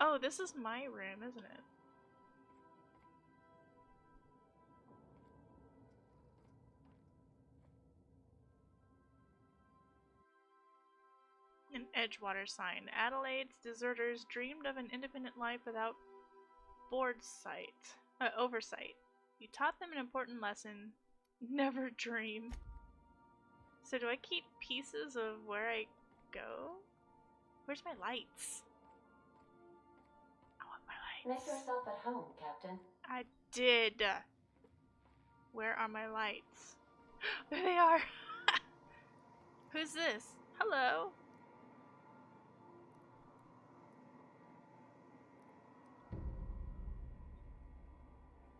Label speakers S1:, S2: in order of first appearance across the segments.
S1: Oh, this is my room, isn't it? An Edgewater sign. Adelaide's deserters dreamed of an independent life without oversight. You taught them an important lesson. Never dream. So do I keep pieces of where I go? Where's my lights? I want my lights.
S2: Make yourself at home, Captain.
S1: I did. Where are my lights? There they are. Who's this? Hello.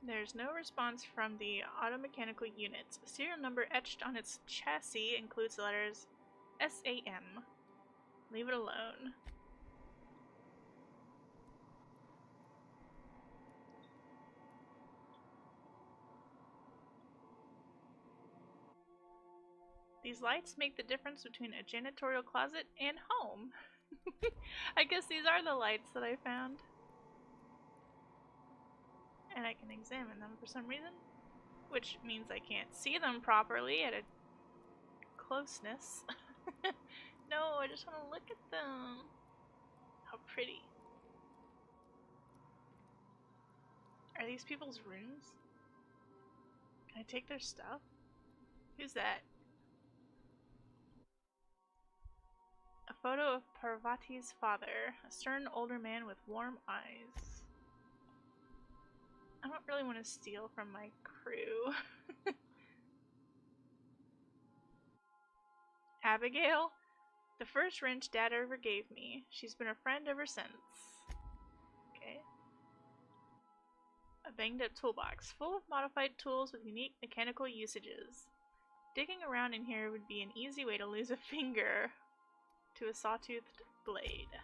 S1: There's no response from the automechanical unit. A serial number etched on its chassis includes the letters SAM. Leave it alone. These lights make the difference between a janitorial closet and home. I guess these are the lights that I found. And I can examine them for some reason, which means I can't see them properly at a closeness. No, I just want to look at them. How pretty. Are these people's rooms? Can I take their stuff? Who's that? A photo of Parvati's father, a stern older man with warm eyes. I don't really want to steal from my crew. Abigail? The first wrench Dad ever gave me. She's been a friend ever since. Okay. A banged up toolbox, full of modified tools with unique mechanical usages. Digging around in here would be an easy way to lose a finger to a sawtoothed blade.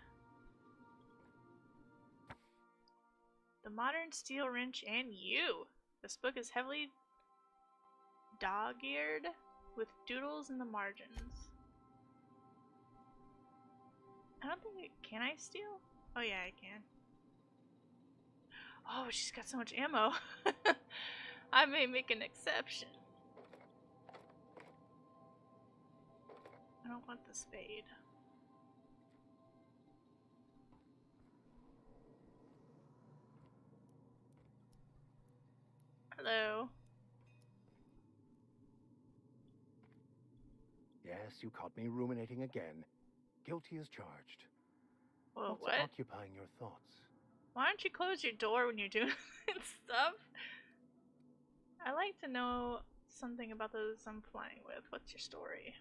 S1: The modern steel wrench and you! This book is heavily dog-eared with doodles in the margins. I don't think can I steal? Oh yeah, I can. Oh, she's got so much ammo. I may make an exception. I don't want the spade. Hello.
S3: Yes, you caught me ruminating again. Guilty as charged.
S1: Whoa,
S3: What's
S1: what?
S3: occupying your thoughts?
S1: Why don't you close your door when you're doing stuff? I like to know something about those I'm flying with. What's your story?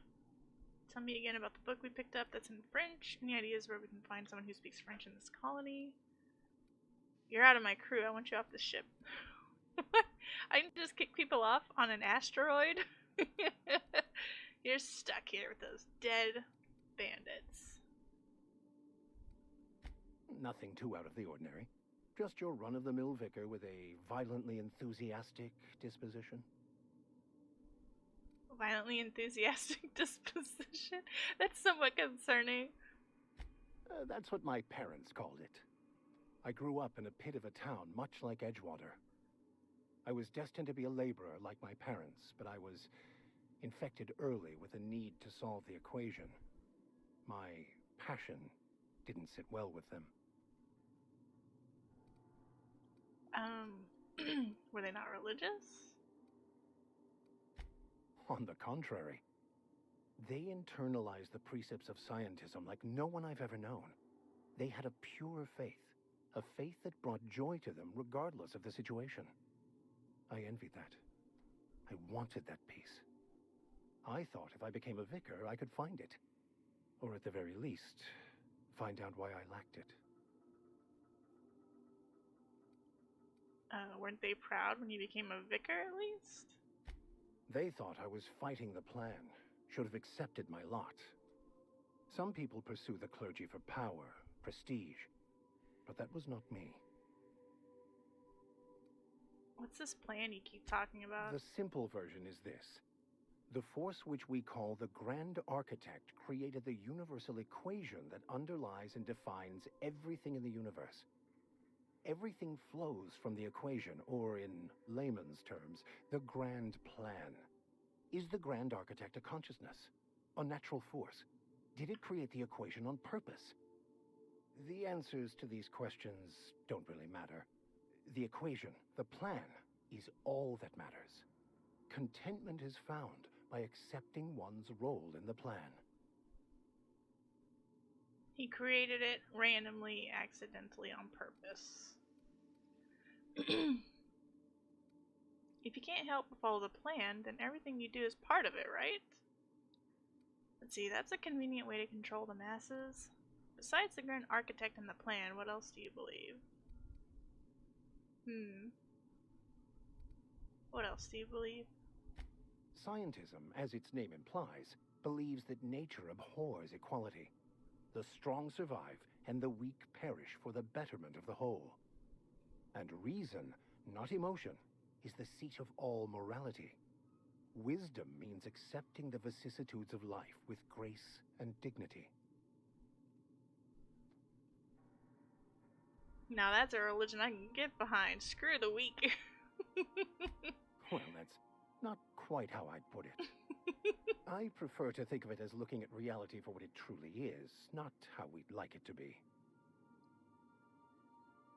S1: Tell me again about the book we picked up that's in French. Any ideas where we can find someone who speaks French in this colony? You're out of my crew. I want you off the ship. I can just kick people off on an asteroid? You're stuck here with those dead bandits.
S3: Nothing too out of the ordinary. Just your run-of-the-mill vicar with a violently enthusiastic disposition.
S1: Violently enthusiastic disposition? That's somewhat concerning.
S3: That's what my parents called it. I grew up in a pit of a town, much like Edgewater. I was destined to be a laborer like my parents, but I was infected early with a need to solve the equation. My passion didn't sit well with them.
S1: Were they not religious?
S3: On the contrary. They internalized the precepts of scientism like no one I've ever known. They had a pure faith, a faith that brought joy to them regardless of the situation. I envied that. I wanted that peace. I thought if I became a vicar, I could find it. Or at the very least, find out why I lacked it.
S1: Weren't they proud when you became a vicar, at least?
S3: They thought I was fighting the plan, should have accepted my lot. Some people pursue the clergy for power, prestige, but that was not me.
S1: What's this plan you keep talking about?
S3: The simple version is this. The force which we call the Grand Architect created the universal equation that underlies and defines everything in the universe. Everything flows from the equation, or in layman's terms, the grand plan. Is the Grand Architect a consciousness? A natural force? Did it create the equation on purpose? The answers to these questions don't really matter. The equation, the plan, is all that matters. Contentment is found by accepting one's role in the plan.
S1: He created it randomly, accidentally, on purpose. If you can't help but follow the plan, then everything you do is part of it, right? Let's see, that's a convenient way to control the masses. Besides the Grand Architect and the plan, what else do you believe? What else do you believe?
S3: Scientism, as its name implies, believes that nature abhors equality. The strong survive, and the weak perish for the betterment of the whole. And reason, not emotion, is the seat of all morality. Wisdom means accepting the vicissitudes of life with grace and dignity.
S1: Now that's a religion I can get behind. Screw the weak.
S3: Well, that's not quite how I'd put it. I prefer to think of it as looking at reality for what it truly is, not how we'd like it to be.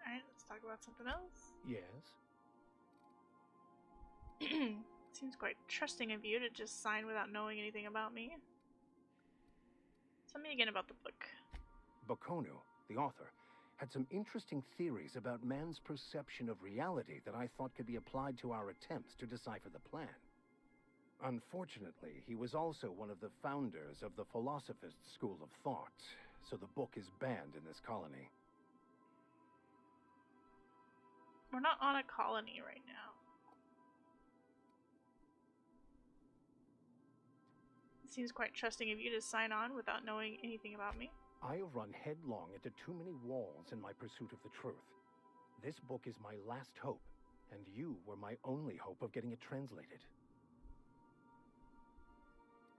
S1: Alright, let's talk about something else.
S3: Yes?
S1: Seems quite trusting of you to just sign without knowing anything about me. Tell me again about the book.
S3: Bakounu, the author, had some interesting theories about man's perception of reality that I thought could be applied to our attempts to decipher the plan. Unfortunately, he was also one of the founders of the Philosophist school of thought, so the book is banned in this colony.
S1: We're not on a colony right now. It seems quite trusting of you to sign on without knowing anything about me.
S3: I have run headlong into too many walls in my pursuit of the truth. This book is my last hope, and you were my only hope of getting it translated.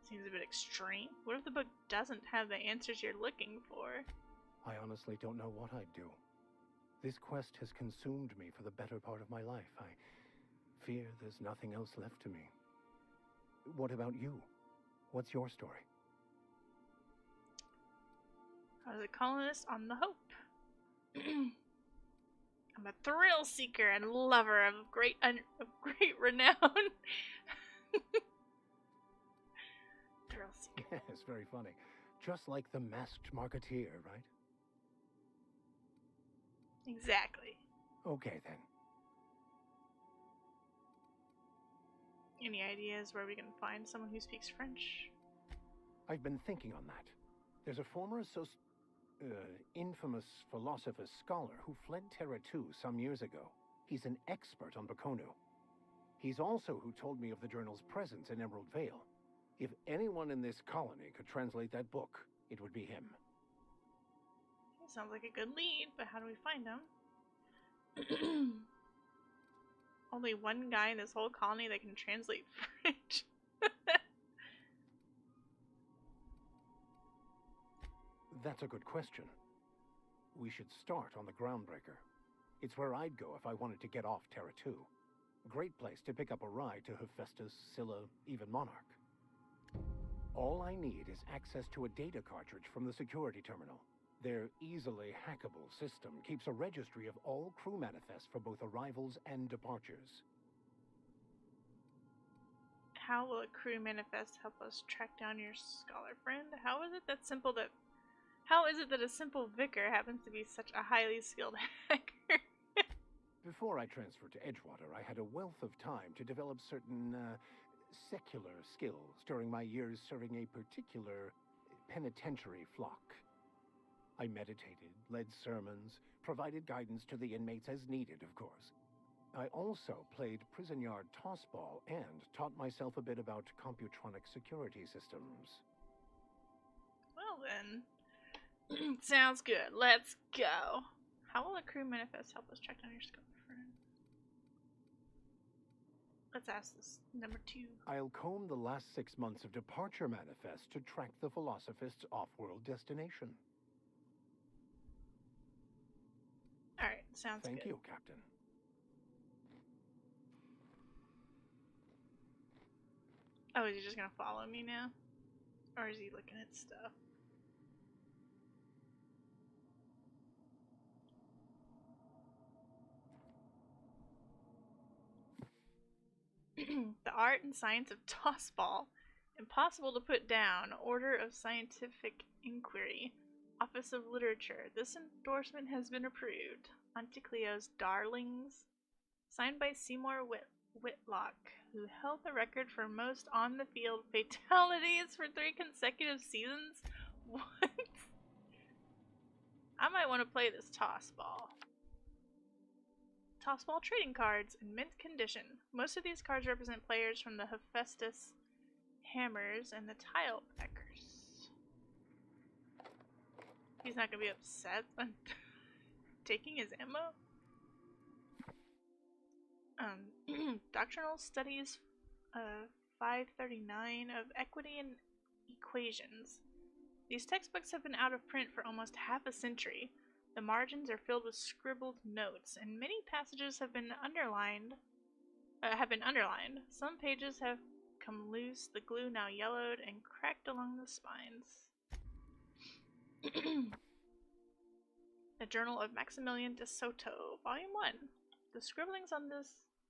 S1: Seems a bit extreme. What if the book doesn't have the answers you're looking for?
S3: I honestly don't know what I'd do. This quest has consumed me for the better part of my life. I fear there's nothing else left to me. What about you? What's your story?
S1: I was a colonist on the Hope. I'm a thrill seeker and lover of great renown. Thrill seeker.
S3: Yes, very funny. Just like the masked marketeer, right?
S1: Exactly.
S3: Okay, then.
S1: Any ideas where we can find someone who speaks French?
S3: I've been thinking on that. There's a former infamous Philosophist scholar who fled Terra 2 some years ago. He's an expert on Bakounu. He's also who told me of the journal's presence in Emerald Vale. If anyone in this colony could translate that book, it would be him.
S1: Sounds like a good lead, but how do we find him? Only one guy in this whole colony that can translate French.
S3: That's a good question. We should start on the Groundbreaker. It's where I'd go if I wanted to get off Terra 2. Great place to pick up a ride to Hephaestus, Scylla, even Monarch. All I need is access to a data cartridge from the security terminal. Their easily hackable system keeps a registry of all crew manifests for both arrivals and departures.
S1: How will a crew manifest help us track down your scholar friend? How is it that a simple vicar happens to be such a highly skilled hacker?
S3: Before I transferred to Edgewater, I had a wealth of time to develop certain, secular skills during my years serving a particular penitentiary flock. I meditated, led sermons, provided guidance to the inmates as needed, of course. I also played prison yard tossball and taught myself a bit about computronic security systems.
S1: Well then, sounds good. Let's go. How will a crew manifest help us track down your scholar friend? Let's ask this number 2.
S3: I'll comb the last 6 months of departure manifest to track the Philosophist's off-world destination.
S1: Alright, sounds good.
S3: Thank you, Captain.
S1: Oh, is he just gonna follow me now? Or is he looking at stuff? The art and science of tossball. Impossible to put down. Order of Scientific Inquiry. Office of Literature. This endorsement has been approved. Anticleo's Darlings. Signed by Seymour Whitlock, who held the record for most on-the-field fatalities for 3 consecutive seasons. What? I might want to play this tossball. Tossball trading cards in mint condition. Most of these cards represent players from the Hephaestus Hammers and the Tile Packers. He's not gonna be upset on taking his ammo. Doctrinal Studies 539 of Equity and Equations. These textbooks have been out of print for almost half a century. The margins are filled with scribbled notes, and many passages have been underlined. Some pages have come loose, the glue now yellowed and cracked along the spines. The Journal of Maximilian de Soto, Volume 1. The scribblings on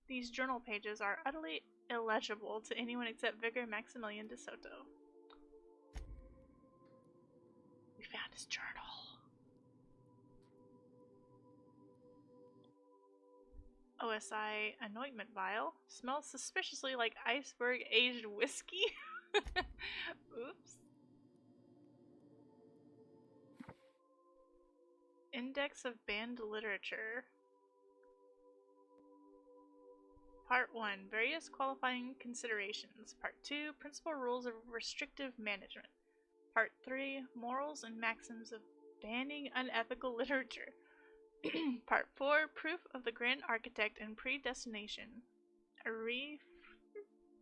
S1: these journal pages are utterly illegible to anyone except Vicar Maximilian de Soto. We found his journal. OSI anointment vial. Smells suspiciously like iceberg aged whiskey. Oops. Index of Banned Literature. Part 1. Various qualifying considerations. Part 2. Principal rules of restrictive management. Part 3. Morals and maxims of banning unethical literature. Part 4. Proof of the Grand Architect and Predestination. A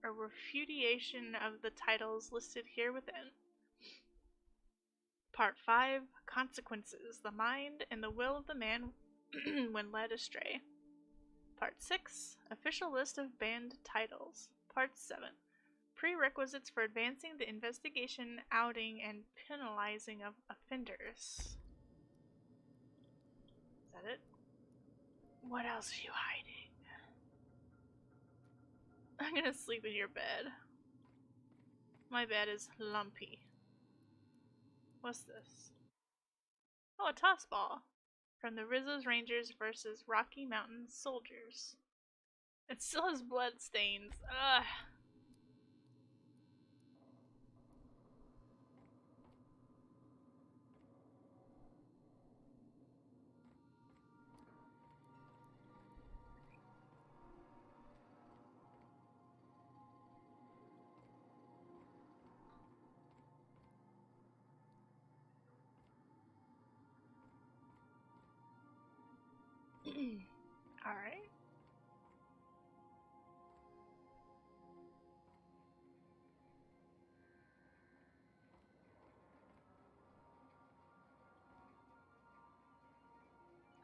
S1: refutation of the titles listed here within. Part 5. Consequences. The mind and the will of the man when led astray. Part 6. Official list of banned titles. Part 7. Prerequisites for advancing the investigation, outing, and penalizing of offenders. Is that it? What else are you hiding? I'm gonna sleep in your bed. My bed is lumpy. What's this? Oh, a toss ball. From the Rizzo's Rangers versus Rocky Mountain Soldiers. It still has blood stains. Ugh. Alright.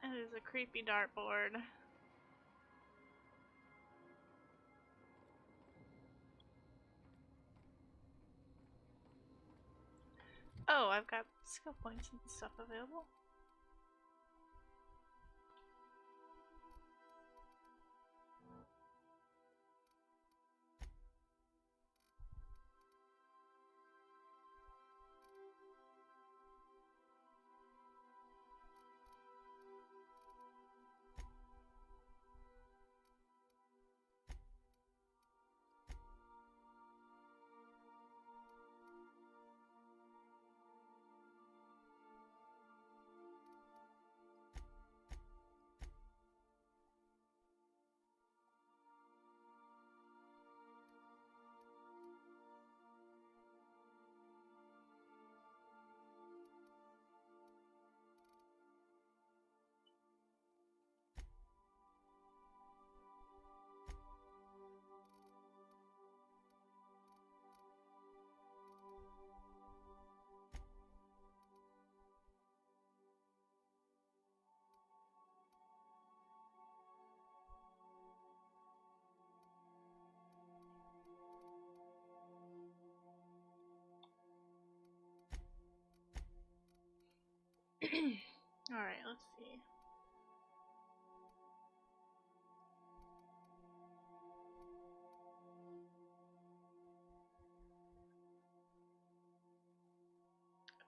S1: That is a creepy dartboard. Oh, I've got skill points and stuff available. Alright, let's see.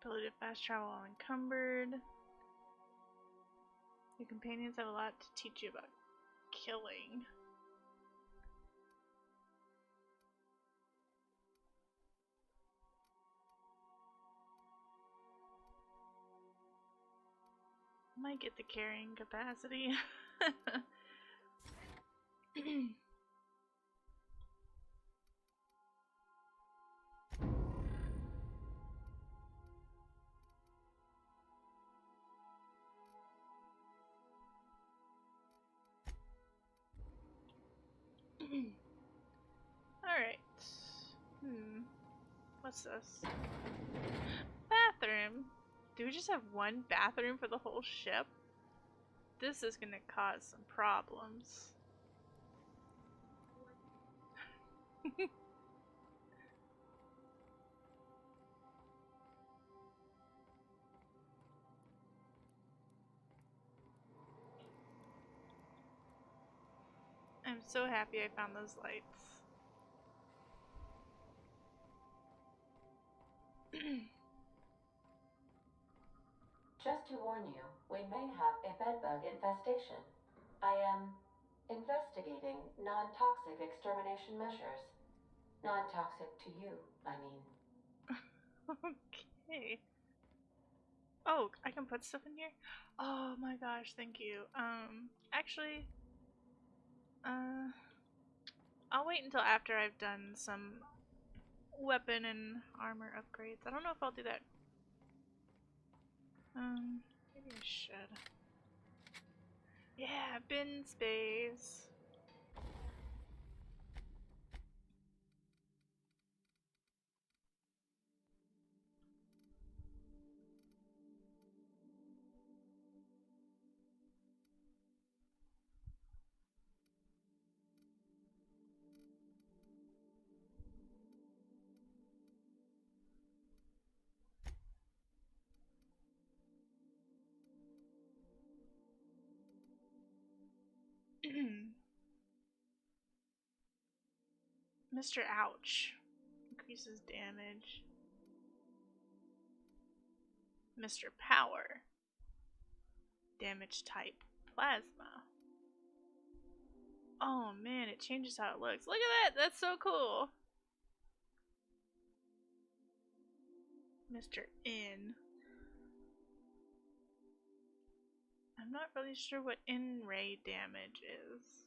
S1: Ability to fast travel unencumbered. Your companions have a lot to teach you about killing. Might get the carrying capacity. Alright. What's this? Bathroom. Do we just have one bathroom for the whole ship? This is gonna cause some problems. I'm so happy I found those lights.
S2: Just to warn you, we may have a bedbug infestation. I am investigating non-toxic extermination measures. Non-toxic to you, I mean.
S1: Okay. Oh, I can put stuff in here? Oh my gosh, thank you. Actually, I'll wait until after I've done some weapon and armor upgrades. I don't know if I'll do that. Maybe I should. Yeah, bin space. Mr. Ouch. Increases damage. Mr. Power. Damage type. Plasma. Oh man, it changes how it looks. Look at that! That's so cool! Mr. N. I'm not really sure what in-ray damage is.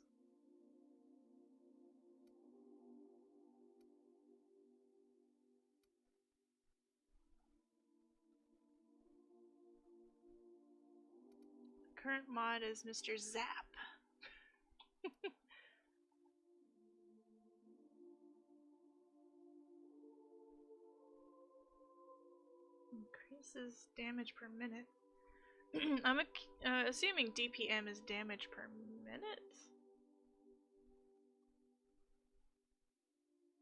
S1: Current mod is Mr. Zap. Increases damage per minute. I'm assuming DPM is damage per minute?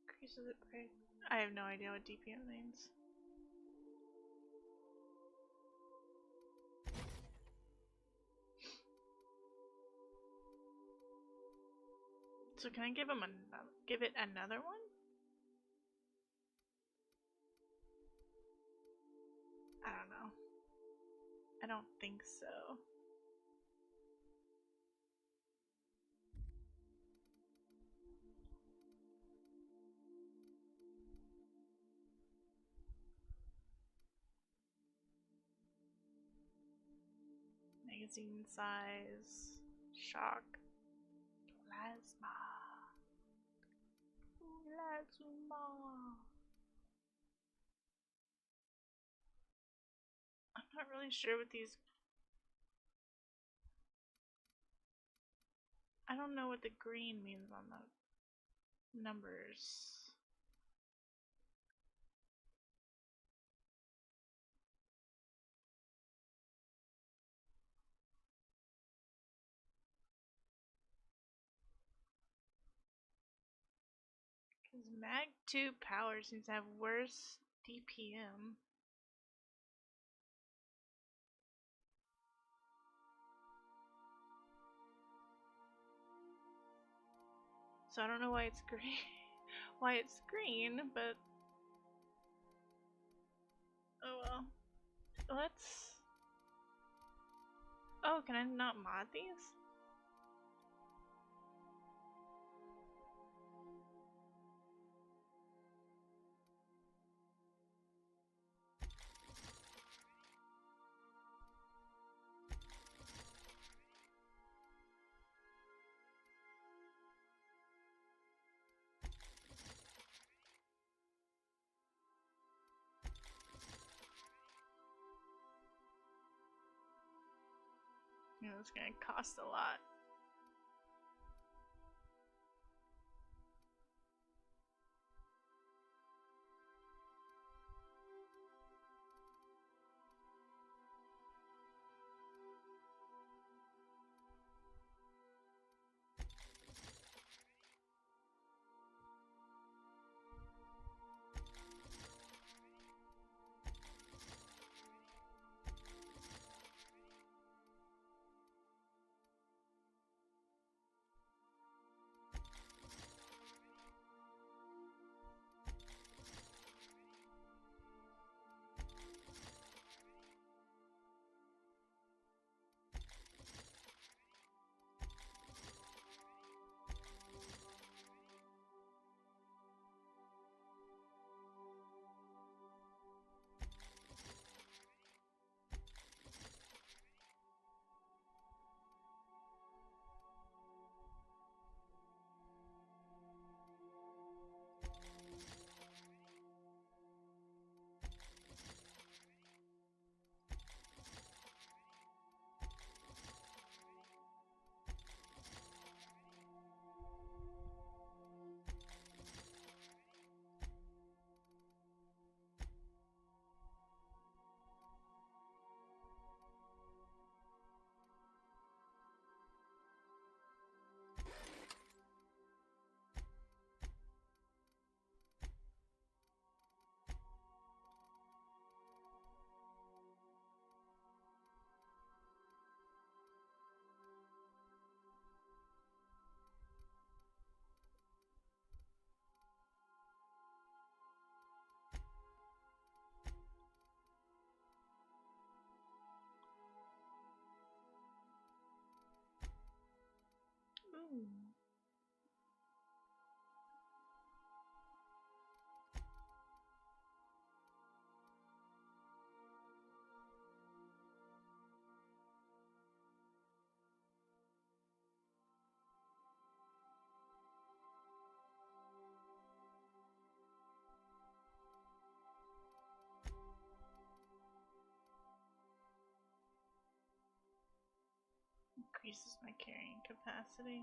S1: Increases it by... I have no idea what DPM means. So can I give him give it another one? I don't know. I don't think so. Magazine size, shock, plasma. I'm not really sure what these... I don't know what the green means on the numbers. Because Mag 2 power seems to have worse DPM. So I don't know why it's green. Why it's green, but oh well. Let's. Oh, can I not mod these? You know, it's gonna cost a lot. Ooh. Increases my carrying capacity.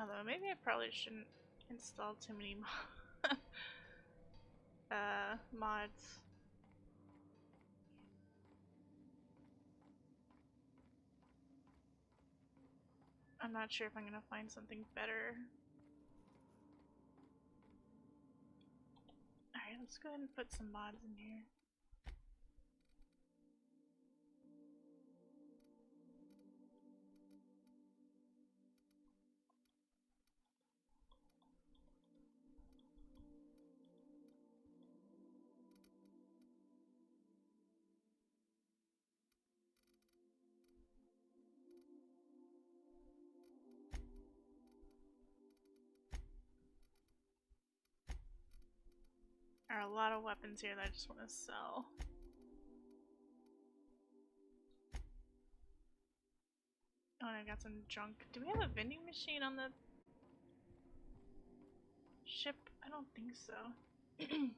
S1: Although maybe I probably shouldn't install too many mods. I'm not sure if I'm gonna find something better. Alright, let's go ahead and put some mods in here. There are a lot of weapons here that I just want to sell. Oh, and I got some junk. Do we have a vending machine on the ship? I don't think so.